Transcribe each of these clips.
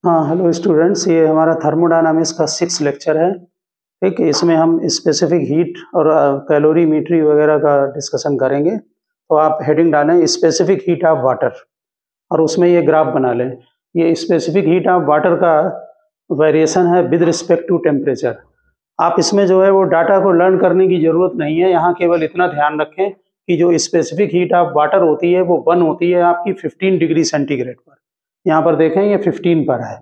हाँ, hello students, ये हमारा थर्मोडायनामिक्स का 6 लेक्चर है। ठीक है, इसमें हम स्पेसिफिक हीट और कैलोरीमेट्री वगैरह का डिस्कशन करेंगे। तो आप हेडिंग डालें स्पेसिफिक हीट ऑफ वाटर और उसमें ये ग्राफ बना लें। ये स्पेसिफिक हीट ऑफ वाटर का वेरिएशन है विद रिस्पेक्ट टू टेम्परेचर। आप इसमें जो है वो डाटा को लर्न करने की ज़रूरत नहीं है, यहाँ केवल इतना ध्यान रखें कि जो स्पेसिफिक हीट ऑफ वाटर होती है वो 1 होती है आपकी 15 डिग्री सेंटीग्रेड पर। यहाँ पर देखें ये 15 पर है,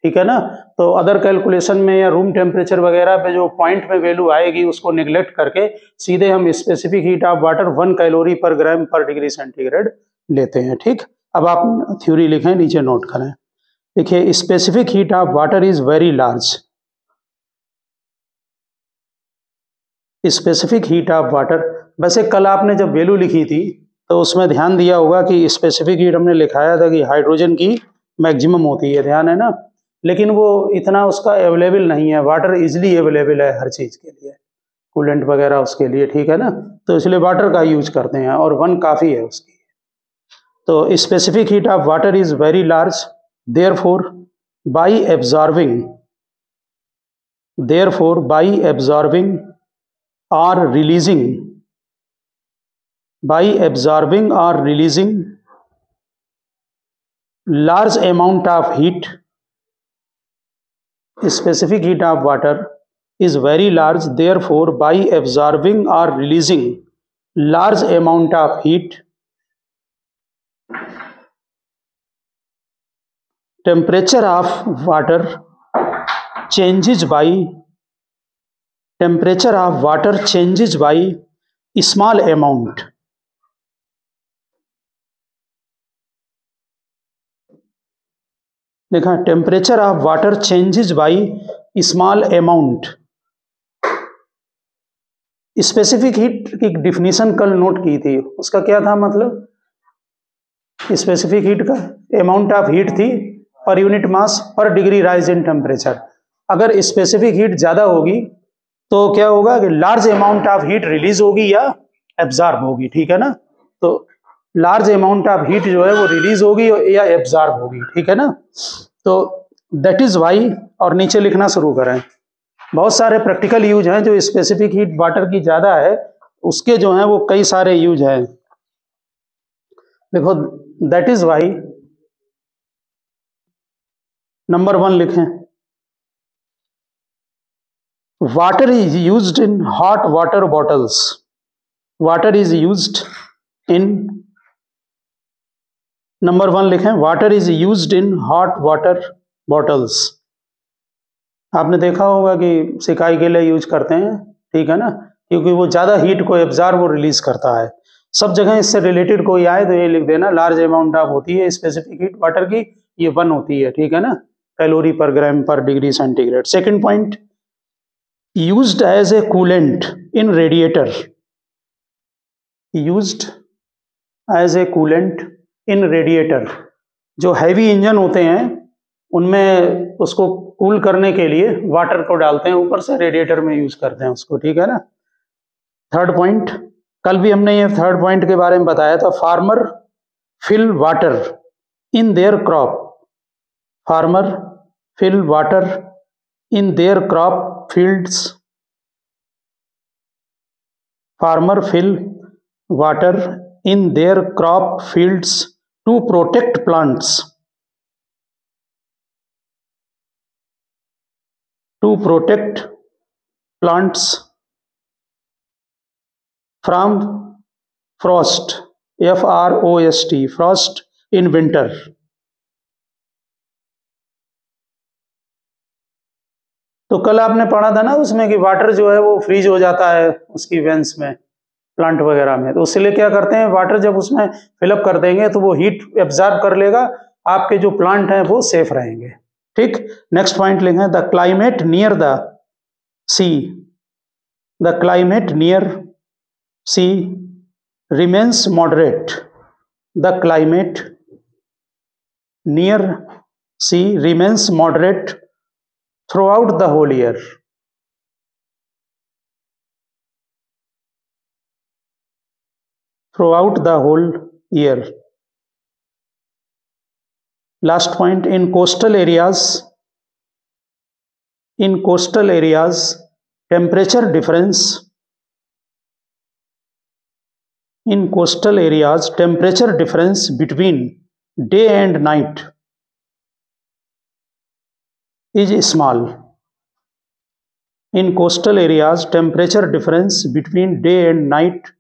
ठीक है ना। तो अदर कैलकुलेशन में या रूम टेम्परेचर वगैरह पे जो पॉइंट में वैल्यू आएगी उसको निगलेक्ट करके सीधे हम specific heat of water 1 calorie per gram per degree centigrade लेते हैं। ठीक, अब आप थ्योरी लिखें, नीचे नोट करें। देखिए, specific heat of water is very large. Specific heat of water, वैसे कल आपने जब वैल्यू लिखी थी तो उसमें ध्यान दिया होगा कि स्पेसिफिक हीट हमने लिखाया था कि हाइड्रोजन की मैक्सिमम होती है, ध्यान है ना। लेकिन वो इतना उसका अवेलेबल नहीं है, वाटर इजिली अवेलेबल है हर चीज़ के लिए, कूलेंट वगैरह उसके लिए, ठीक है ना। तो इसलिए वाटर का यूज करते हैं और 1 काफ़ी है उसकी। तो specific heat of water is very large, therefore by absorbing by absorbing or releasing large amount of heat. Specific heat of water is very large, therefore by absorbing or releasing large amount of heat, temperature of water changes by small amount. देखा, temperature of water changes by small amount. Specific heat की definition कल note की थी, उसका क्या था मतलब? Specific heat का अमाउंट ऑफ हीट थी पर यूनिट मास पर डिग्री राइज इन टेम्परेचर। अगर स्पेसिफिक हीट ज़्यादा होगी तो क्या होगा कि large amount of heat release होगी या एब्जॉर्ब होगी, ठीक है ना। तो लार्ज अमाउंट ऑफ हीट जो है वो रिलीज होगी या एब्जॉर्ब होगी, ठीक है ना। तो दैट इज वाई, और नीचे लिखना शुरू करें। बहुत सारे प्रैक्टिकल यूज हैं जो स्पेसिफिक हीट वाटर की ज़्यादा है, उसके जो हैं वो कई सारे यूज हैं। देखो, दैट इज वाई नंबर 1 लिखें, water is used in hot water bottles. Water is used in, number 1 लिखें, water is used in hot water bottles. आपने देखा होगा कि सिकाई के लिए यूज करते हैं, ठीक है ना, क्योंकि वो ज़्यादा हीट को एब्जॉर्ब और रिलीज करता है। सब जगह इससे रिलेटेड कोई आए तो ये लिख देना, लार्ज अमाउंट ऑफ होती है स्पेसिफिक हीट वाटर की, ये 1 होती है, ठीक है ना, calorie per gram per degree centigrade. Second point, used as a coolant in radiator. Used as a coolant in radiator, जो हैवी इंजन होते हैं उनमें उसको कूल करने के लिए वाटर को डालते हैं ऊपर से, रेडिएटर में यूज करते हैं उसको, ठीक है ना। थर्ड पॉइंट, कल भी हमने ये थर्ड पॉइंट के बारे में बताया था, farmer fill water in their crop. Farmer fill water in their crop fields. Farmer fill water in their crop fields to protect plants from frost, frost in winter. तो कल आपने पढ़ा था ना उसमें कि वाटर जो है वो फ्रीज हो जाता है उसकी वेंस में, प्लांट वगैरह में, तो उसके लिए क्या करते हैं, वाटर जब उसमें फिलअप कर देंगे तो वो हीट एब्जॉर्ब कर लेगा, आपके जो प्लांट हैं वो सेफ रहेंगे। ठीक, नेक्स्ट पॉइंट लिखें, the climate near the sea, the climate near sea remains moderate. The climate near sea remains moderate throughout the whole year. Throughout the whole year. Last point, in coastal areas temperature difference, in coastal areas temperature difference between day and night is small. In coastal areas temperature difference between day and night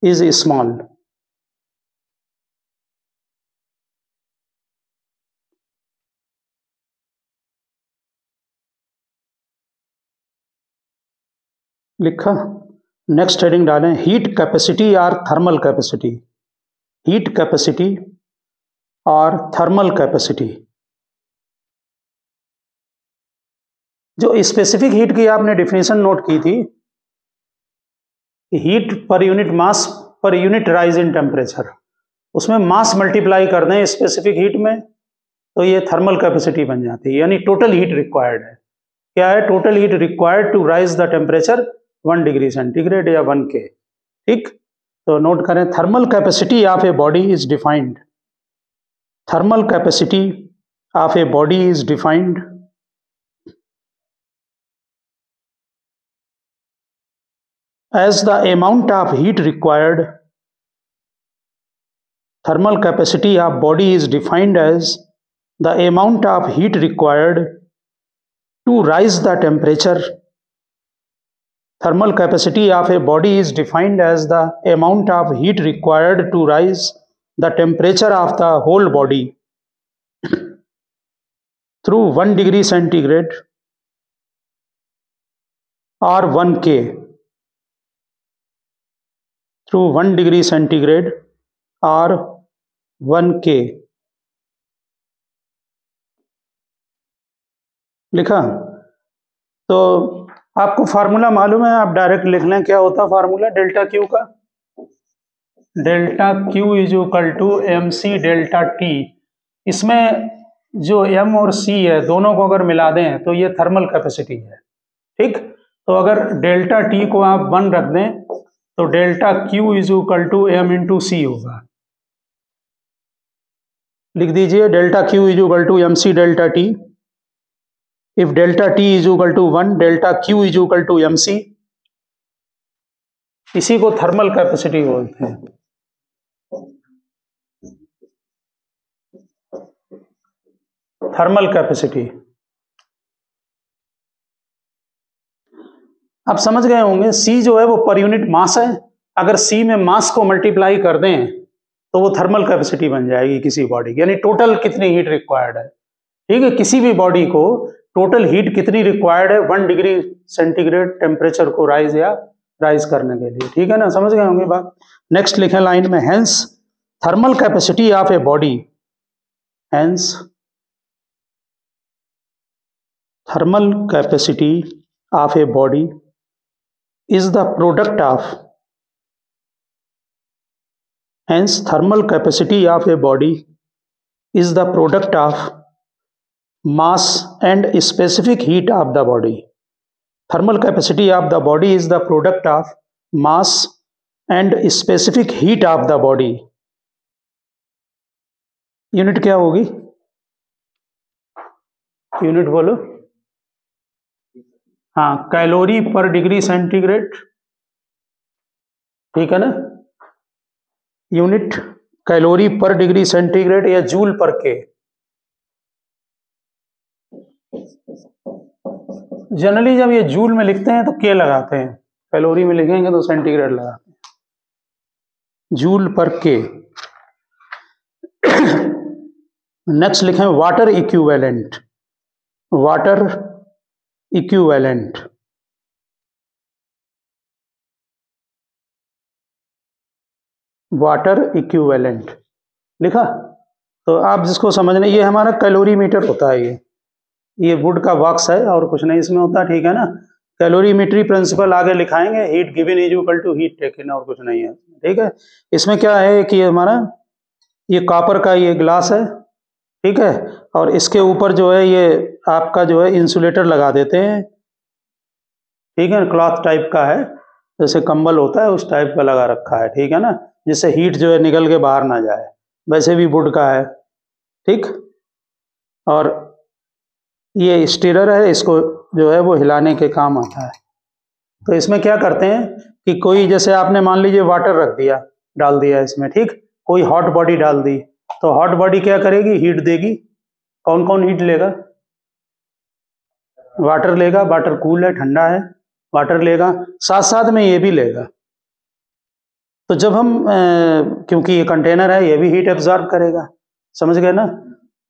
is small. लिखा। Next heading डालें, heat capacity और thermal capacity. Heat capacity और thermal capacity. जो specific heat की आपने definition note की थी, heat पर unit mass per unit rise in temperature, उसमें मास मल्टीप्लाई कर दें स्पेसिफिक हीट में तो ये थर्मल कैपेसिटी बन जाती है, यानी टोटल हीट रिक्वायर्ड है। क्या है? Total heat required to raise the temperature 1 degree centigrade या 1 K। ठीक, तो नोट करें, thermal capacity of a body is defined, thermal capacity of a body is defined as the amount of heat required. Thermal capacity of body is defined as the amount of heat required to rise the temperature. Thermal capacity of a body is defined as the amount of heat required to rise the temperature of the whole body through 1 degree centigrade or 1 K. Through 1 degree centigrade or 1 K। लिखा। तो आपको formula मालूम है, आप direct लिख लें। क्या होता है फार्मूला डेल्टा क्यू का? Delta Q is equal to M C delta T. इसमें जो एम और सी है दोनों को अगर मिला दें तो ये थर्मल कैपेसिटी है। ठीक, तो अगर डेल्टा टी को आप 1 रख दें तो delta Q is equal to M into C होगा। लिख दीजिए, delta Q is equal to M C delta T. If delta T is equal to 1, delta Q is equal to M C. इसी को थर्मल कैपेसिटी बोलते हैं। Thermal capacity आप समझ गए होंगे। सी जो है वो पर यूनिट मास है। अगर सी में मास को मल्टीप्लाई कर दें तो वो थर्मल कैपेसिटी बन जाएगी किसी बॉडी की, यानी टोटल कितनी हीट रिक्वायर्ड है। ठीक है, किसी भी बॉडी को टोटल हीट कितनी रिक्वायर्ड है 1 डिग्री सेंटीग्रेड टेम्परेचर को राइज करने के लिए। ठीक है ना, समझ गए होंगे बात। नेक्स्ट लिखें लाइन में, hence thermal capacity of a body, hence thermal capacity of a body is the product of, hence thermal capacity of a body is the product of mass and specific heat of the body. Thermal capacity of the body is the product of mass and specific heat of the body. Unit क्या होगी? Unit बोलो। हाँ, calorie per degree centigrade. ठीक है ना, unit calorie per degree centigrade या joule पर के। जनरली जब ये जूल में लिखते हैं तो के लगाते हैं, कैलोरी में लिखेंगे तो सेंटीग्रेड लगाते हैं। जूल पर के। नेक्स्ट लिखें water equivalent, water equivalent. Water equivalent लिखा। तो आप जिसको समझने, ये हमारा कैलोरीमीटर होता है। ये वुड का बॉक्स है और कुछ नहीं इसमें होता। ठीक है ना, कैलोरीमेट्री प्रिंसिपल आगे लिखाएंगे, heat given is equal to heat taken, और कुछ नहीं है। ठीक है, इसमें क्या है कि हमारा ये कॉपर का ये ग्लास है। ठीक है, और इसके ऊपर जो है ये आपका जो है इंसुलेटर लगा देते हैं। ठीक है, क्लॉथ टाइप का है, जैसे कंबल होता है उस टाइप का लगा रखा है। ठीक है ना, जिससे हीट जो है निकल के बाहर ना जाए। वैसे भी वुड का है। ठीक। और ये स्टीरर है, इसको जो है वो हिलाने के काम आता है। तो इसमें क्या करते हैं कि कोई, जैसे आपने मान लीजिए वाटर रख दिया, डाल दिया इसमें, ठीक, कोई हॉट बॉडी डाल दी, तो हॉट बॉडी क्या करेगी, हीट देगी। कौन कौन हीट लेगा, वाटर लेगा, वाटर कूल है, ठंडा है, वाटर लेगा, साथ साथ में ये भी लेगा। तो जब हम क्योंकि ये कंटेनर है, ये भी हीट एब्जॉर्ब करेगा, समझ गए ना।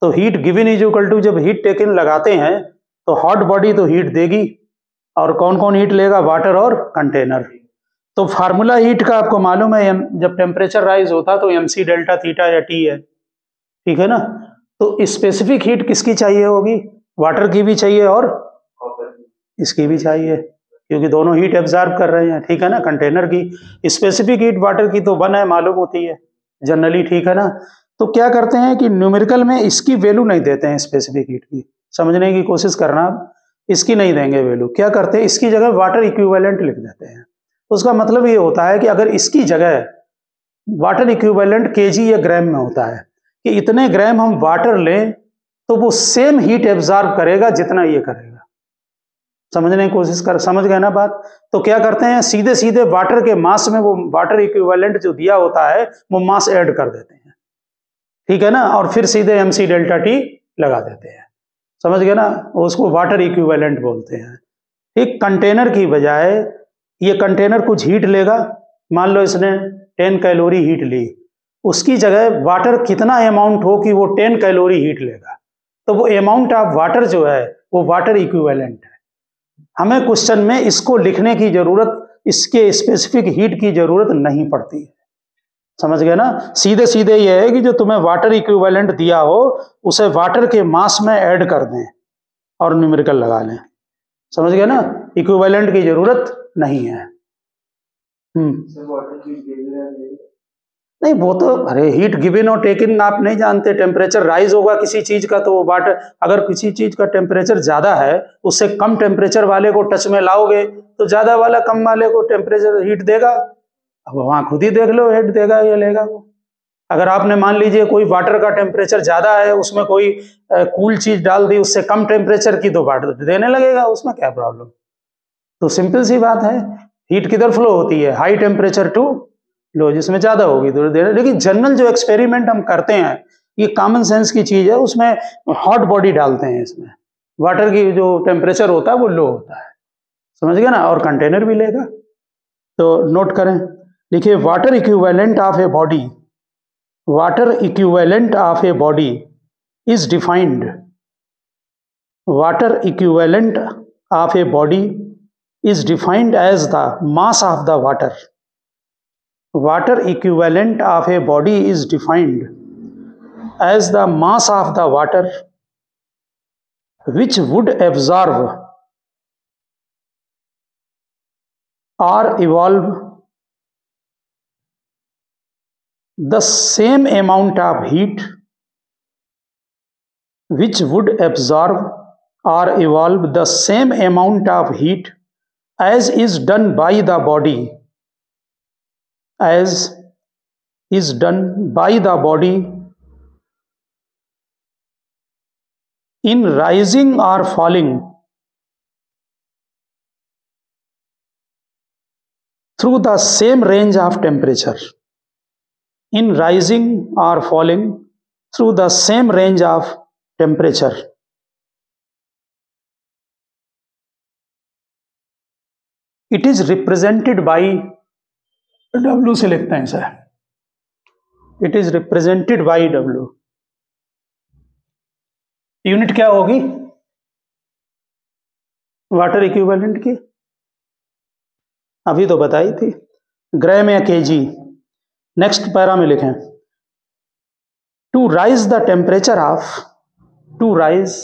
तो heat given is equal to, जब हीट टेकन लगाते हैं तो हॉट बॉडी तो हीट देगी, और कौन कौन हीट लेगा, वाटर और कंटेनर। तो फार्मूला हीट का आपको मालूम है, जब टेम्परेचर राइज होता तो mc डेल्टा थीटा या टी है, ठीक है ना। तो स्पेसिफिक हीट किसकी चाहिए होगी, वाटर की भी चाहिए और इसकी भी चाहिए, क्योंकि दोनों हीट एब्जॉर्ब कर रहे हैं, ठीक है ना। कंटेनर की स्पेसिफिक हीट वाटर की तो 1 है, मालूम होती है जनरली, ठीक है ना। तो क्या करते हैं कि न्यूमेरिकल में इसकी वैल्यू नहीं देते हैं, स्पेसिफिक हीट की, समझने की कोशिश करना, इसकी नहीं देंगे वैल्यू। क्या करते हैं, इसकी जगह वाटर इक्विवेलेंट लिख देते हैं। उसका मतलब ये होता है कि अगर इसकी जगह वाटर इक्विवेलेंट केजी या ग्राम में होता है कि इतने ग्राम हम वाटर लें तो वो सेम हीट एब्जॉर्ब करेगा जितना ये करेगा, समझने की कोशिश कर, समझ गए ना बात। तो क्या करते हैं, सीधे सीधे वाटर के मास में वो वाटर इक्विवेलेंट जो दिया होता है वो मास ऐड कर देते हैं, ठीक है ना, और फिर सीधे mc डेल्टा टी लगा देते हैं, समझ गए ना। उसको वाटर इक्विवेलेंट बोलते हैं, ठीक। कंटेनर की बजाय ये कंटेनर कुछ हीट लेगा, मान लो इसने 10 कैलोरी हीट ली, उसकी जगह वाटर कितना अमाउंट हो कि वो 10 कैलोरी हीट लेगा, तो वो अमाउंट ऑफ वाटर जो है वो वाटर इक्विवेलेंट है। हमें क्वेश्चन में इसको लिखने की जरूरत, इसके स्पेसिफिक हीट की जरूरत नहीं पड़ती है, समझ गए ना। सीधे सीधे ये है कि जो तुम्हें वाटर इक्विवेलेंट दिया हो उसे वाटर के मास में ऐड कर दें और न्यूमेरिकल लगा लें, समझ गए ना, इक्विवेलेंट की जरूरत नहीं है। नहीं, वो तो, अरे हीट गिवन और टेकन आप नहीं जानते। टेम्परेचर राइज होगा किसी चीज का तो वो वाटर, अगर किसी चीज का टेम्परेचर ज्यादा है, उससे कम टेम्परेचर वाले को टच में लाओगे तो ज्यादा वाला कम वाले को टेम्परेचर हीट देगा। अब वहां खुद ही देख लो, हीट देगा या लेगा वो। अगर आपने मान लीजिए कोई वाटर का टेम्परेचर ज्यादा है, उसमें कोई कूल चीज डाल दी, उससे कम टेम्परेचर की, तो वाटर देने लगेगा, उसमें क्या प्रॉब्लम। तो सिंपल सी बात है, हीट किधर फ्लो होती है, हाई टेम्परेचर टू लो, जिसमें ज्यादा होगी तो देना। लेकिन जनरल जो एक्सपेरिमेंट हम करते हैं, ये कॉमन सेंस की चीज है, उसमें हॉट बॉडी डालते हैं, इसमें वाटर की जो टेम्परेचर होता है वो लो होता है, समझ गए ना, और कंटेनर भी लेगा। तो नोट करें, लिखिए, water equivalent of a body, water equivalent of a body is defined, water equivalent of a body is defined as the mass of the water. Water equivalent of a body is defined as the mass of the water which would absorb or evolve the same amount of heat, which would absorb or evolve the same amount of heat as is done by the body, as is done by the body in rising or falling through the same range of temperature, in rising or falling through the same range of temperature. It is represented by W से लिखते हैं sir, it is represented by W। Unit क्या होगी water equivalent की, अभी तो बताई थी, ग्राम या केजी। नेक्स्ट पैरा में लिखें, to raise the temperature of, to raise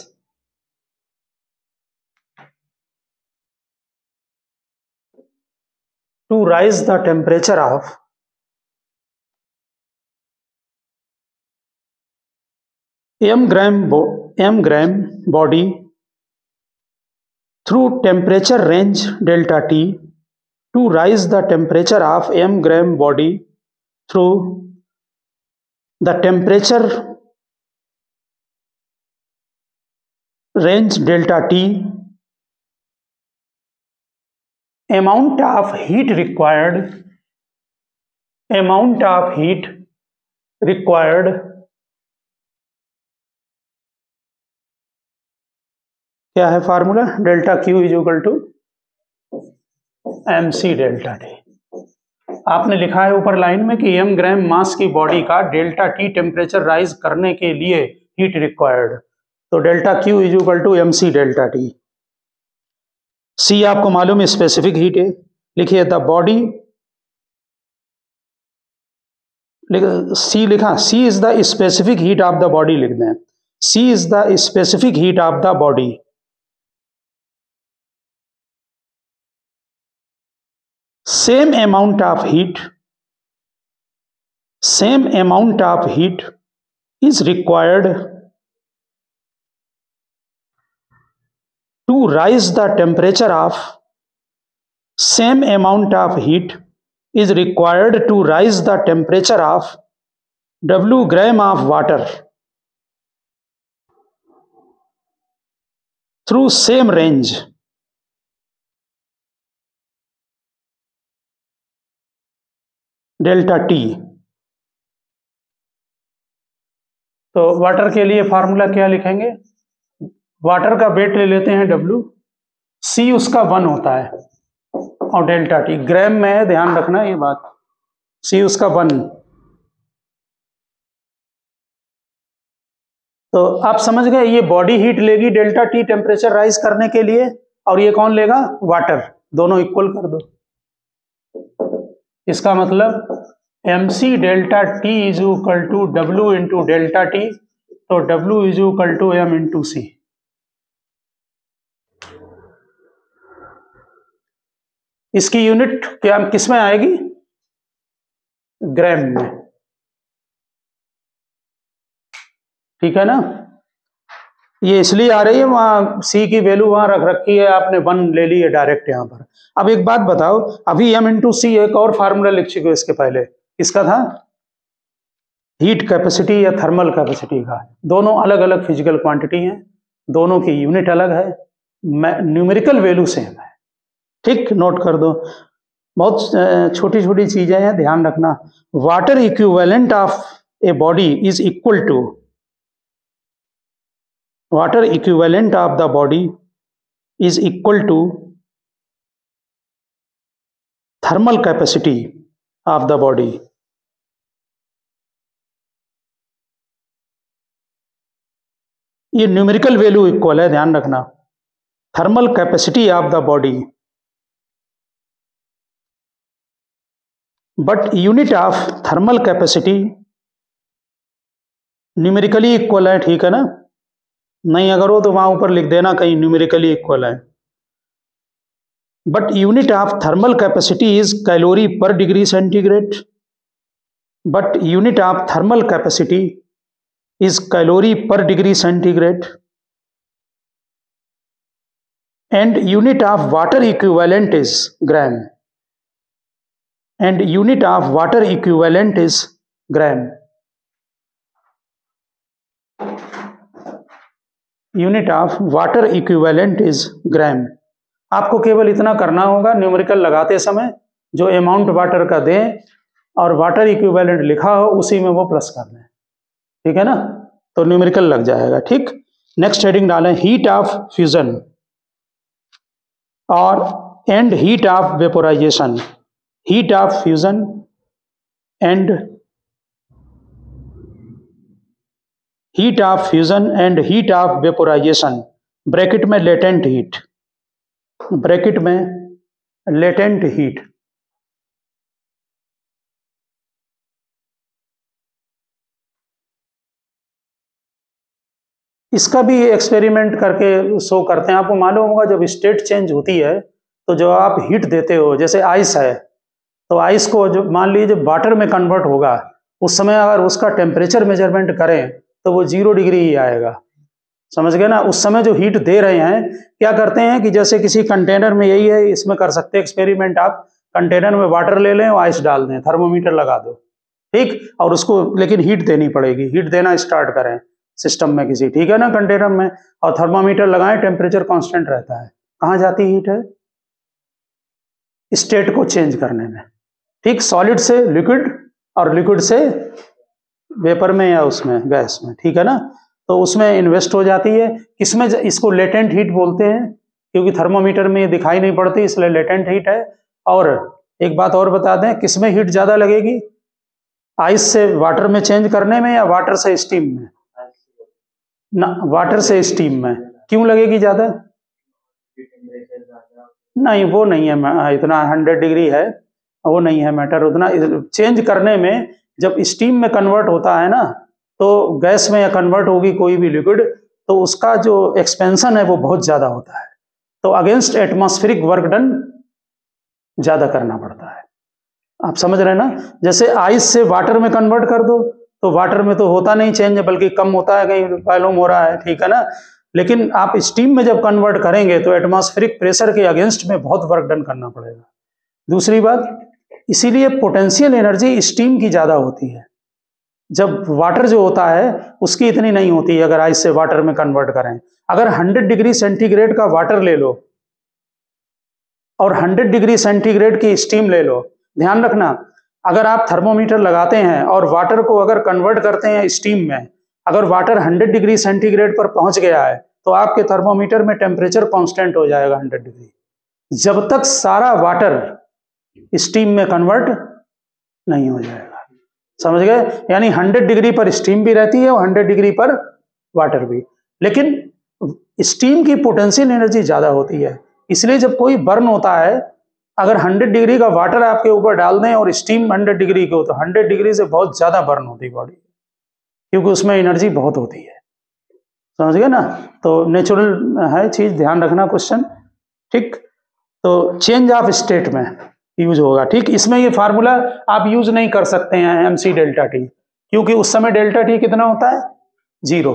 the temperature of m gram body through temperature range delta T, to rise the temperature of m gram body through the temperature range delta T, amount of heat required क्या है formula, delta Q is equal to M C delta T. आपने लिखा है ऊपर line में कि m ग्राम मास की body का डेल्टा टी टेम्परेचर राइज करने के लिए हीट रिक्वायर्ड, तो delta Q is equal to M C delta T. C आपको मालूम है स्पेसिफिक हीट है, लिखिए द बॉडी, सी लिखा, C is the specific heat of the body, लिख दें C is the specific heat of the body. same amount of heat is required to raise the temperature of W gram of water through same range delta T. तो water के लिए formula क्या लिखेंगे, water का wait ले लेते हैं W, C उसका 1 होता है और डेल्टा टी ग्राम में है, ध्यान रखना ये बात, C उसका 1। तो आप समझ गए, ये बॉडी हीट लेगी डेल्टा टी टेम्परेचर राइज करने के लिए, और ये कौन लेगा, वाटर, दोनों इक्वल कर दो। इसका मतलब M C delta T is equal to W into delta T, तो W is equal to M into C. इसकी यूनिट क्या किस में आएगी, ग्राम में, ठीक है ना। ये इसलिए आ रही है, वहां सी की वैल्यू वहां रख रखी है, आपने 1 ले ली है डायरेक्ट यहां पर। अब एक बात बताओ, अभी एम इंटू सी एक और फार्मूला लिख चुके हो इसके पहले, इसका था हीट कैपेसिटी या थर्मल कैपेसिटी का। दोनों अलग अलग फिजिकल क्वांटिटी हैं, दोनों की यूनिट अलग है, न्यूमेरिकल वैल्यू सेम है, ठीक, नोट कर दो। बहुत छोटी छोटी चीजें हैं, ध्यान रखना। Water equivalent of a body is equal to, water equivalent of the body is equal to thermal capacity of the body। ये न्यूमेरिकल वैल्यू इक्वल है, ध्यान रखना, thermal capacity of the body, but unit of thermal capacity numerically equal है, ठीक है ना। नहीं अगर हो तो वहां ऊपर लिख देना कहीं न्यूमेरिकली इक्वल है, but unit of thermal capacity is calorie per degree centigrade, but unit of thermal capacity is calorie per degree centigrade, and unit of water equivalent is gram, and unit of water equivalent is gram. Unit of water equivalent is gram. आपको केवल इतना करना होगा, numerical लगाते समय जो amount water का दें और वाटर इक्विवेलेंट लिखा हो उसी में वो प्लस कर दें, ठीक है ना, तो न्यूमेरिकल लग जाएगा, ठीक। नेक्स्ट हेडिंग डालें, हीट ऑफ फ्यूजन और and heat of vaporisation, heat of fusion and heat of fusion and heat of vaporisation, bracket में लेटेंट हीट, ब्रैकेट में लेटेंट हीट। इसका भी एक्सपेरिमेंट करके शो करते हैं। आपको मालूम होगा जब स्टेट चेंज होती है तो जो आप हीट देते हो, जैसे आइस है, तो आइस को जो मान लीजिए जब वाटर में कन्वर्ट होगा उस समय अगर उसका टेम्परेचर मेजरमेंट करें तो वो 0 डिग्री ही आएगा, समझ गए ना। उस समय जो हीट दे रहे हैं, क्या करते हैं कि जैसे किसी कंटेनर में, यही है इसमें कर सकते हैं एक्सपेरिमेंट, आप कंटेनर में वाटर ले लें और आइस डाल दें, थर्मोमीटर लगा दो, ठीक, और उसको लेकिन हीट देनी पड़ेगी, हीट देना स्टार्ट करें सिस्टम में किसी, ठीक है ना, कंटेनर में, और थर्मामीटर लगाएं, टेम्परेचर कांस्टेंट रहता है, कहाँ जाती हीट है? स्टेट को चेंज करने में, ठीक, सॉलिड से लिक्विड और लिक्विड से वेपर में या उसमें गैस में, ठीक है ना, तो उसमें इन्वेस्ट हो जाती है। किसमें? इसको लेटेंट हीट बोलते हैं, क्योंकि थर्मोमीटर में ये दिखाई नहीं पड़ती, इसलिए लेटेंट हीट है। और एक बात और बता दें, किसमें हीट ज्यादा लगेगी? आइस से वाटर में चेंज करने में या वाटर से स्टीम में? ना, वाटर से स्टीम में। क्यों लगेगी ज्यादा? नहीं, वो नहीं है इतना, 100 डिग्री है, वो नहीं है मैटर उतना। चेंज करने में जब स्टीम में कन्वर्ट होता है ना, तो गैस में या कन्वर्ट होगी कोई भी लिक्विड, तो उसका जो एक्सपेंशन है वो बहुत ज्यादा होता है, तो अगेंस्ट एटमॉस्फेरिक वर्क डन ज्यादा करना पड़ता है। आप समझ रहे हैं ना? जैसे आइस से वाटर में कन्वर्ट कर दो, तो वाटर में तो होता नहीं चेंज, बल्कि कम होता है, कहीं मालूम हो रहा है, ठीक है ना। लेकिन आप स्टीम में जब कन्वर्ट करेंगे तो एटमॉस्फेरिक प्रेशर के अगेंस्ट में बहुत वर्क डन करना पड़ेगा। दूसरी बात, इसीलिए पोटेंशियल एनर्जी स्टीम की ज्यादा होती है, जब वाटर जो होता है उसकी इतनी नहीं होती है। अगर आइस से वाटर में कन्वर्ट करें, अगर 100 डिग्री सेंटीग्रेड का वाटर ले लो और 100 डिग्री सेंटीग्रेड की स्टीम ले लो, ध्यान रखना, अगर आप थर्मोमीटर लगाते हैं और वाटर को अगर कन्वर्ट करते हैं स्टीम में, अगर वाटर 100 डिग्री सेंटीग्रेड पर पहुंच गया है तो आपके थर्मोमीटर में टेम्परेचर कांस्टेंट हो जाएगा 100 डिग्री, जब तक सारा वाटर स्टीम में कन्वर्ट नहीं हो जाएगा। समझ गए? यानी 100 डिग्री पर स्टीम भी रहती है और 100 डिग्री पर वाटर भी, लेकिन स्टीम की पोटेंशियल एनर्जी ज्यादा होती है। इसलिए जब कोई बर्न होता है, अगर 100 डिग्री का वाटर आपके ऊपर डाल दें और स्टीम 100 डिग्री की हो, तो 100 डिग्री से बहुत ज्यादा बर्न होती है बॉडी, क्योंकि उसमें एनर्जी बहुत होती है। समझ गए ना? तो नेचुरल है चीज, ध्यान रखना क्वेश्चन, ठीक। तो चेंज ऑफ स्टेट में यूज होगा, ठीक। इसमें ये फार्मूला आप यूज नहीं कर सकते हैं MC डेल्टा टी, क्योंकि उस समय डेल्टा टी कितना होता है? 0।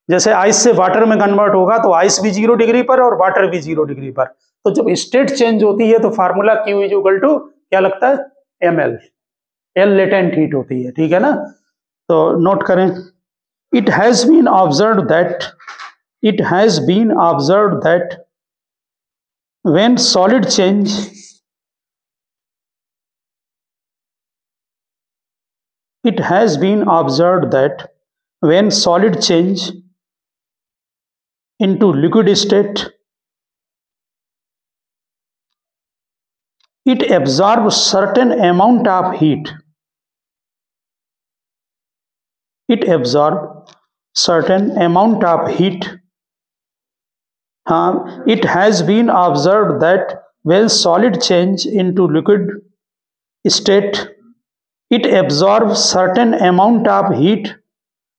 जैसे आइस से वाटर में कन्वर्ट होगा तो आइस भी 0 डिग्री पर और वाटर भी 0 डिग्री पर, तो जब स्टेट चेंज होती है तो formula Q is equal to क्या लगता है? ml, L लेटेंट हीट होती है, ठीक है ना। तो नोट करें, it has been observed that when solid change it has been observed that when solid change into liquid state, it absorbs certain amount of heat. It absorbs certain amount of heat. It has been observed that when solid change into liquid state, it absorbs certain amount of heat,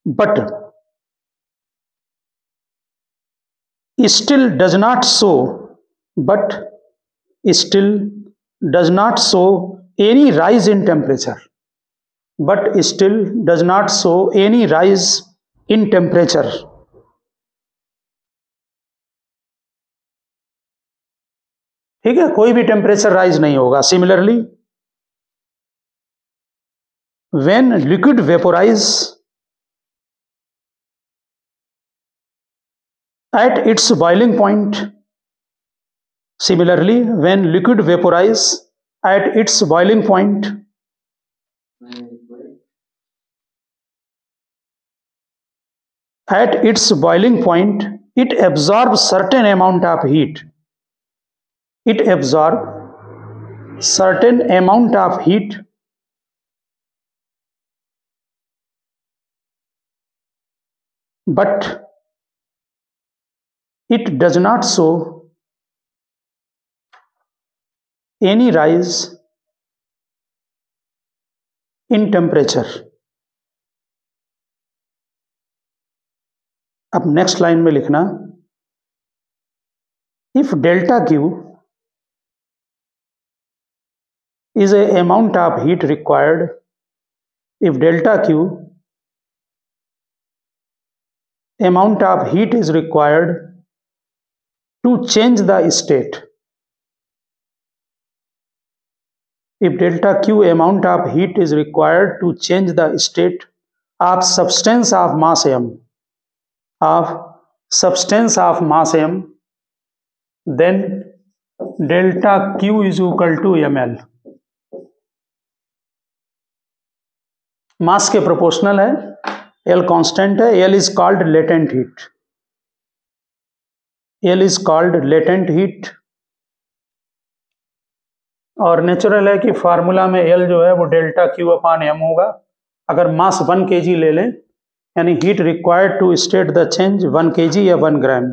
but still does not show any rise in temperature. ठीक है, कोई भी temperature rise नहीं होगा। Similarly, when liquid vaporize at its boiling point, it absorbs certain amount of heat. But it does not show any rise in temperature. अब next line में लिखना, if delta Q is a amount of heat required, if delta Q amount of heat is required to change the state, if delta Q amount of heat is required to change the state of substance of mass m, then delta Q is equal to ml. मास के proportional है, L constant है, L is called latent heat, और natural है कि formula में L जो है वो डेल्टा Q अपॉन m होगा। अगर मास 1 kg ले लें, यानी heat required to state the change 1 kg या 1 ग्राम।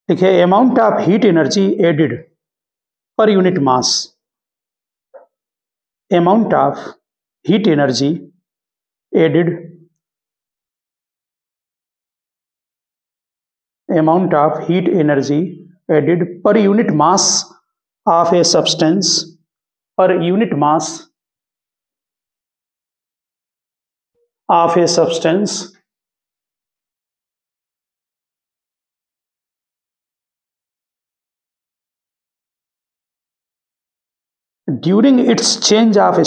देखिए, amount of heat energy added per unit mass, amount of heat energy added per unit mass of a substance, during its change of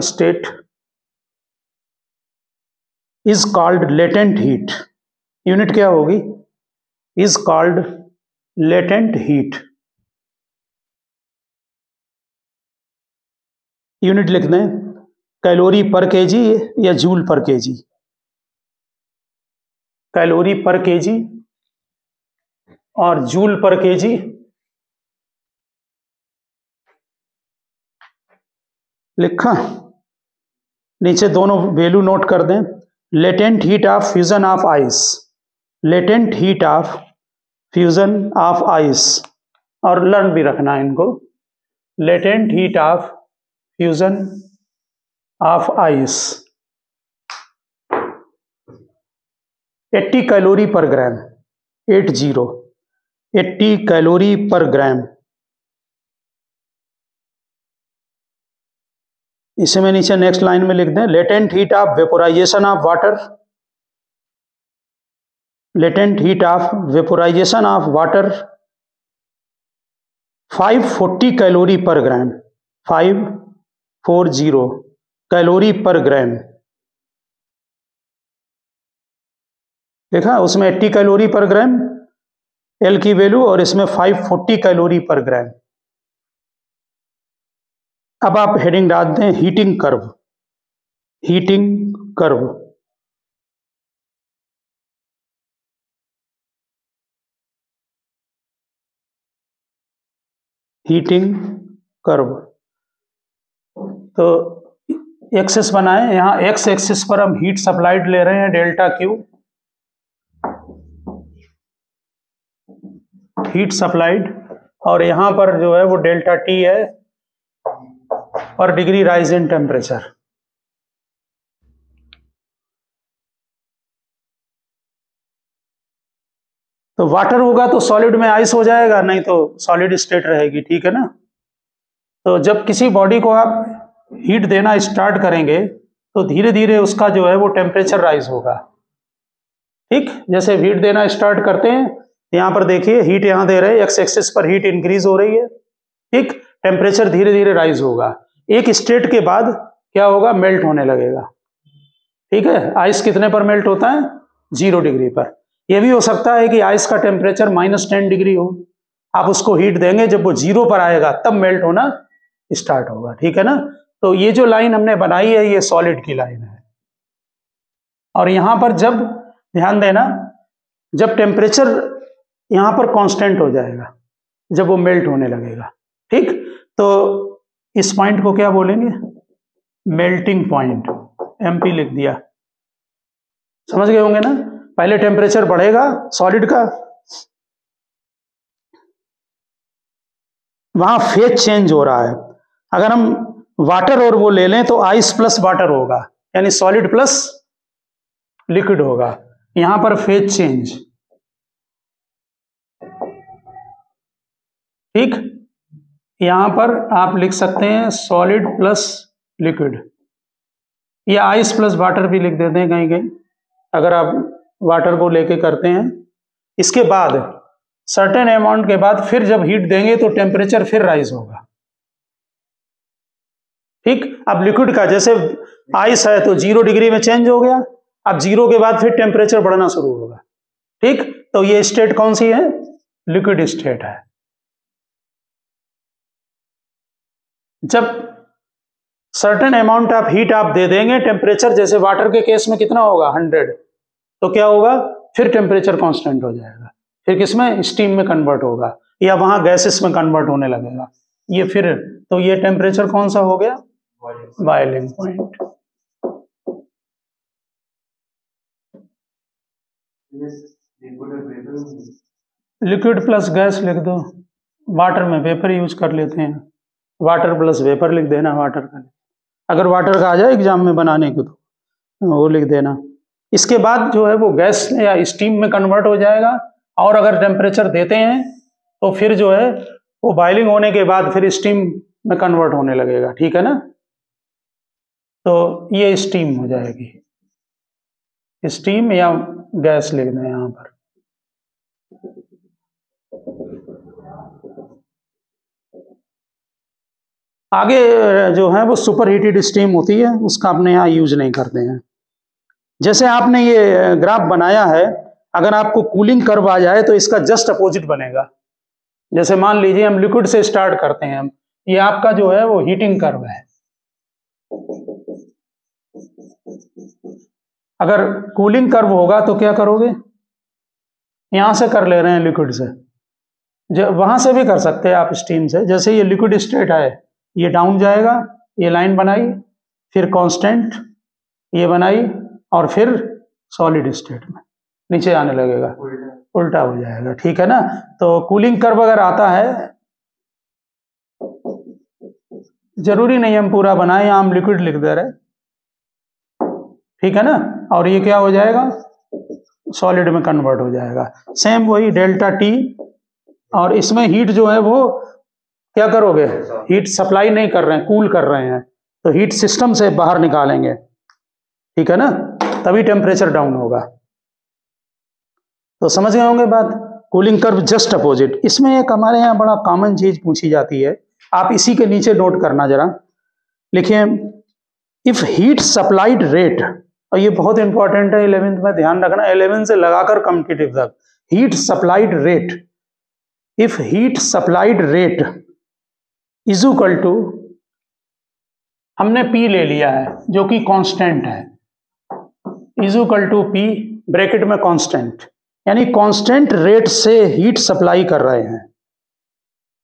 state, is called latent heat. Unit क्या होगी? is called latent heat. Unit लिख दें, calorie पर KG या joule पर KG. Calorie पर KG और joule पर केजी। लिखा, नीचे दोनों वैल्यू नोट कर दें। Latent heat of fusion of ice, और लर्न भी रखना है इनको। Latent heat of fusion of ice 80 calorie per gram, 80 calorie per ग्राम। इसे में नीचे नेक्स्ट लाइन में लिख दें, latent heat of vaporisation of water 540 calorie per gram, 540 calorie per ग्राम। देखा, उसमें 80 कैलोरी पर ग्राम एल की वैल्यू, और इसमें 540 कैलोरी पर ग्राम। अब आप हेडिंग डाल दें हीटिंग कर्व। तो एक्सिस बनाएं। यहां एक्स एक्सिस पर हम हीट सप्लाइड ले रहे हैं डेल्टा क्यू, हीट सप्लाइड, और यहां पर जो है वो डेल्टा टी है पर डिग्री राइज इन टेम्परेचर। तो वाटर होगा तो सॉलिड में आइस हो जाएगा, नहीं तो सॉलिड स्टेट रहेगी, ठीक है ना। तो जब किसी बॉडी को आप हीट देना स्टार्ट करेंगे तो धीरे धीरे उसका जो है वो टेम्परेचर राइज होगा। ठीक, जैसे हीट देना स्टार्ट करते हैं, यहां पर देखिए हीट यहां दे रहे हैं, एक्स एक्सिस पर हीट इंक्रीज हो रही है। ठीक, टेम्परेचर धीरे धीरे राइज होगा। एक स्टेट के बाद क्या होगा? मेल्ट होने लगेगा। ठीक है, आइस कितने पर मेल्ट होता है? 0 डिग्री पर। यह भी हो सकता है कि आइस का टेम्परेचर -10 डिग्री हो, आप उसको हीट देंगे, जब वो 0 पर आएगा तब मेल्ट होना स्टार्ट होगा। ठीक है ना। तो ये जो लाइन हमने बनाई है ये सॉलिड की लाइन है, और यहां पर जब ध्यान देना, जब टेम्परेचर यहां पर कांस्टेंट हो जाएगा, जब वो मेल्ट होने लगेगा। ठीक, तो इस पॉइंट को क्या बोलेंगे? मेल्टिंग पॉइंट, MP लिख दिया। समझ गए होंगे ना। पहले टेम्परेचर बढ़ेगा सॉलिड का, वहां फेज चेंज हो रहा है। अगर हम वाटर और वो ले लें तो आइस प्लस वाटर होगा, यानी सॉलिड प्लस लिक्विड होगा। यहां पर फेज चेंज। ठीक, यहां पर आप लिख सकते हैं सॉलिड प्लस लिक्विड, या आइस प्लस वाटर भी लिख देते हैं कहीं कहीं, अगर आप वाटर को लेके करते हैं इसके बाद सर्टेन अमाउंट के बाद फिर जब हीट देंगे तो टेम्परेचर फिर राइज होगा। ठीक, अब लिक्विड का जैसे आइस है तो 0 डिग्री में चेंज हो गया, अब 0 के बाद फिर टेम्परेचर बढ़ना शुरू होगा। ठीक, तो ये स्टेट कौन सी है? लिक्विड स्टेट है। जब सर्टेन अमाउंट ऑफ हीट आप दे देंगे, टेम्परेचर जैसे वाटर के केस में कितना होगा 100, तो क्या होगा फिर टेम्परेचर कांस्टेंट हो जाएगा, फिर किसमें स्टीम में कन्वर्ट होगा या वहां गैसेस में कन्वर्ट होने लगेगा ये फिर, तो ये टेम्परेचर कौन सा हो गया? Boiling point. Liquid plus gas लिख दो, वाटर में वेपर यूज कर लेते हैं, वाटर प्लस वेपर लिख देना वाटर का, अगर वाटर का आ जाए एग्जाम में बनाने को तो वो लिख देना। इसके बाद जो है वो गैस या स्टीम में कन्वर्ट हो जाएगा, और अगर टेम्परेचर देते हैं तो फिर जो है वो बॉइलिंग होने के बाद फिर स्टीम में कन्वर्ट होने लगेगा। ठीक है ना, तो ये स्टीम हो जाएगी, स्टीम या गैस लिख दें यहां पर। आगे जो है वो सुपर हीटेड स्टीम होती है, उसका अपने यहाँ यूज नहीं करते हैं। जैसे आपने ये ग्राफ बनाया है, अगर आपको कूलिंग कर्व आ जाए तो इसका जस्ट अपोजिट बनेगा। जैसे मान लीजिए हम लिक्विड से स्टार्ट करते हैं, ये आपका जो है वो हीटिंग कर्व है। अगर कूलिंग कर्व होगा तो क्या करोगे? यहां से कर ले रहे हैं लिक्विड से, वहां से भी कर सकते हैं आप स्टीम से। जैसे ये लिक्विड स्टेट है, ये डाउन जाएगा, ये लाइन बनाई, फिर कांस्टेंट ये बनाई, और फिर सॉलिड स्टेट में नीचे आने लगेगा, उल्टा हो जाएगा। ठीक है ना, तो कूलिंग कर्व अगर आता है, जरूरी नहीं हम पूरा बनाए, हम लिक्विड लिख दे रहे, ठीक है ना, और ये क्या हो जाएगा? सॉलिड में कन्वर्ट हो जाएगा। सेम वही डेल्टा टी, और इसमें हीट जो है वो क्या करोगे? हीट सप्लाई नहीं कर रहे हैं, कूल कर रहे हैं, तो हीट सिस्टम से बाहर निकालेंगे। ठीक है ना, तभी टेम्परेचर डाउन होगा। तो समझ गए होंगे बात। Cooling curve just opposite. इसमें एक हमारे यहाँ बड़ा कॉमन चीज पूछी जाती है, आप इसी के नीचे नोट करना जरा, लिखिए इफ हीट सप्लाइड रेट, और ये बहुत इंपॉर्टेंट है 11th में, ध्यान रखना, 11 से लगाकर कॉम्पिटिटिव तक। Heat supplied rate, if heat supplied rate is equal to, हमने P ले लिया है जो कि कांस्टेंट है, is equal to P bracket में कांस्टेंट, यानी कांस्टेंट रेट से हीट सप्लाई कर रहे हैं,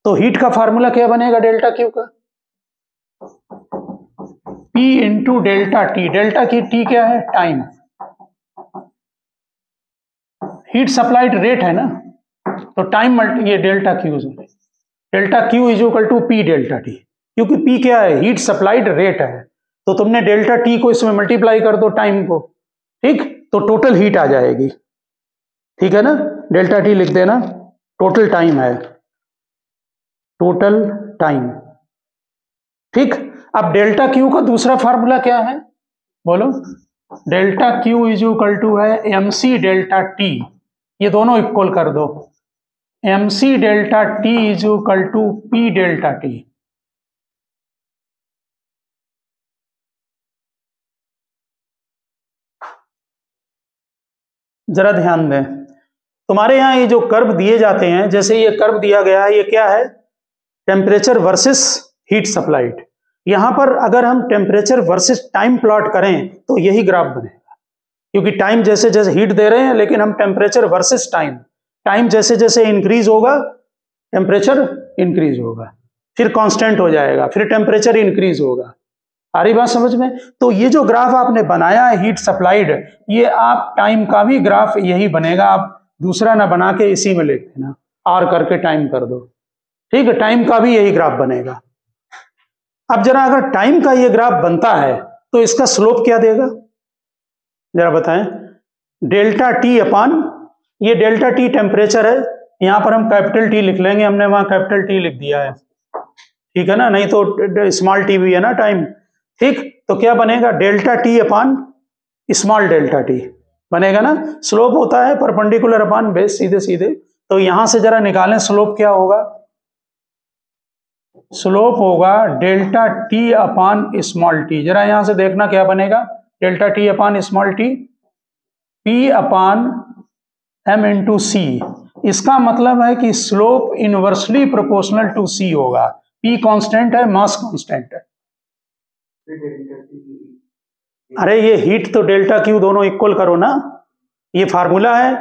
तो हीट का फार्मूला क्या बनेगा डेल्टा क्यू का? P into delta T. Delta की टी क्या है? टाइम। हीट सप्लाइड रेट है ना, तो टाइम ये delta Q, delta Q is equal to P delta T, क्योंकि P क्या है? हीट सप्लाइड रेट है, तो तुमने डेल्टा टी को इसमें मल्टीप्लाई कर दो टाइम को, ठीक, तो टोटल हीट आ जाएगी। ठीक है ना, डेल्टा टी लिख देना, टोटल टाइम है, टोटल टाइम। ठीक, अब डेल्टा क्यू का दूसरा फार्मूला क्या है बोलो? Delta Q is equal to है MC डेल्टा टी, ये दोनों इक्वल कर दो, MC delta T is equal to P delta T. जरा ध्यान दें, तुम्हारे यहाँ ये जो कर्व दिए जाते हैं, जैसे ये कर्व दिया गया है, ये क्या है? Temperature versus heat supplied. यहां पर अगर हम टेम्परेचर वर्सेस टाइम प्लॉट करें तो यही ग्राफ बनेगा, क्योंकि टाइम जैसे जैसे हीट दे रहे हैं, लेकिन हम टेम्परेचर वर्सेस टाइम, टाइम जैसे जैसे इंक्रीज होगा टेम्परेचर इंक्रीज होगा, फिर कांस्टेंट हो जाएगा, फिर टेम्परेचर इंक्रीज होगा। आ रही बात समझ में? तो ये जो ग्राफ आपने बनाया है हीट सप्लाइड, ये आप टाइम का भी ग्राफ यही बनेगा, आप दूसरा ना बना के इसी में लिख देना, R करके टाइम कर दो, ठीक है, टाइम का भी यही ग्राफ बनेगा। अब जरा अगर टाइम का ये ग्राफ बनता है तो इसका स्लोप क्या देगा जरा बताएं? डेल्टा टी अपान, ये डेल्टा टी टेम्परेचर है, यहां पर हम कैपिटल टी लिख लेंगे, हमने वहां कैपिटल टी लिख दिया है, ठीक है ना, नहीं तो स्मॉल टी भी है ना टाइम, ठीक, तो क्या बनेगा? Delta T upon small delta T, बनेगा ना। स्लोप होता है परपेंडिकुलर अपॉन बेस, सीधे सीधे। तो यहां से जरा निकालें स्लोप क्या होगा। स्लोप होगा delta T upon small T. जरा यहां से देखना क्या बनेगा, delta T upon small T, P upon M into C. इसका मतलब है कि slope inversely proportional to C होगा। पी कांस्टेंट है, मास कांस्टेंट है। अरे ये हीट तो डेल्टा क्यू दोनों इक्वल करो ना, ये फार्मूला है।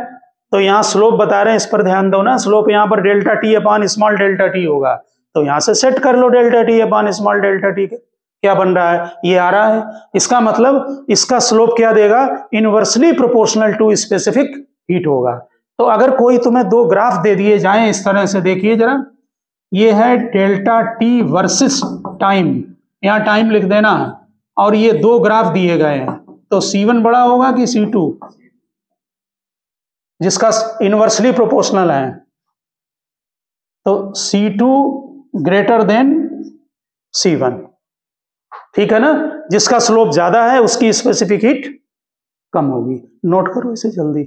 तो यहाँ स्लोप बता रहे हैं, इस पर ध्यान दो ना। स्लोप यहाँ पर delta T upon small delta T होगा, तो यहाँ से सेट कर लो delta T upon small delta T के क्या बन रहा है, ये आ रहा है। इसका मतलब इसका स्लोप क्या देगा, inversely proportional to specific heat होगा। तो अगर कोई तुम्हें दो ग्राफ दे दिए जाएं इस तरह से, देखिए जरा, ये है डेल्टा टी वर्सेस टाइम, यहाँ टाइम लिख देना है, और ये दो ग्राफ दिए गए हैं, तो C1 बड़ा होगा कि C2, जिसका इनवर्सली प्रोपोर्शनल है। तो C2 ग्रेटर देन C1, ठीक है ना। जिसका स्लोप ज्यादा है उसकी स्पेसिफिक हीट कम होगी। नोट करो इसे जल्दी,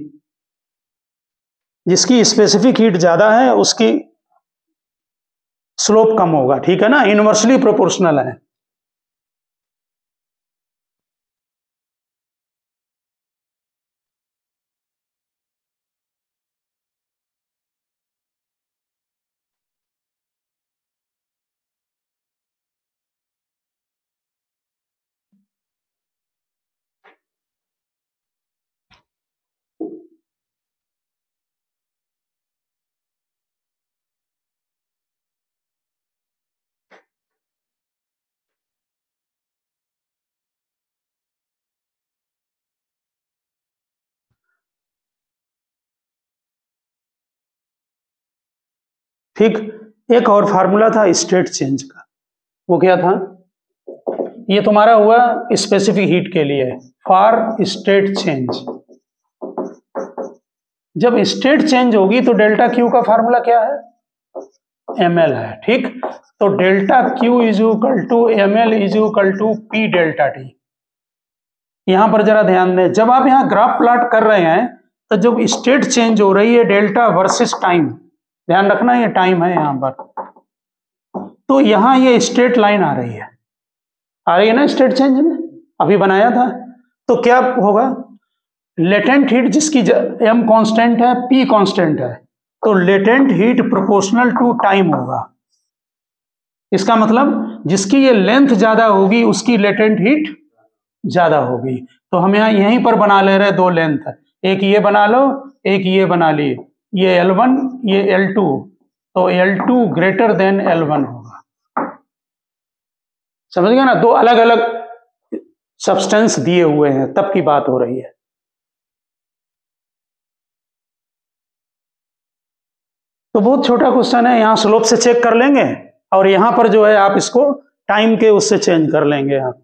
जिसकी स्पेसिफिक हीट ज्यादा है उसकी स्लोप कम होगा, ठीक है ना, इनवर्सली प्रोपोर्शनल है। ठीक, एक और फार्मूला था स्टेट चेंज का, वो क्या था, ये तुम्हारा हुआ स्पेसिफिक हीट के लिए, फॉर स्टेट चेंज। जब स्टेट चेंज होगी तो डेल्टा क्यू का फार्मूला क्या है, ml है, ठीक। तो delta Q is equal to ml is equal to P delta T. यहां पर जरा ध्यान दें, जब आप यहां ग्राफ प्लॉट कर रहे हैं तो जब स्टेट चेंज हो रही है डेल्टा वर्सेस टाइम, ध्यान रखना ये टाइम है यहां पर, तो यहां ये स्ट्रेट लाइन आ रही है ना स्टेट चेंज में, अभी बनाया था। तो क्या होगा, लेटेंट हीट जिसकी m कांस्टेंट है, p कांस्टेंट है, तो latent heat proportional to time होगा। इसका मतलब जिसकी ये लेंथ ज्यादा होगी उसकी लेटेंट हीट ज्यादा होगी। तो हम यहीं पर बना ले रहे दो लेंथ, एक ये बना लो, एक ये बना ली, ये L1 ये L2, तो L2 ग्रेटर देन L1 होगा। समझ गए ना, दो अलग अलग सब्सटेंस दिए हुए हैं, तब की बात हो रही है। तो बहुत छोटा क्वेश्चन है, यहां स्लोप से चेक कर लेंगे और यहां पर जो है आप इसको टाइम के उससे चेंज कर लेंगे आप।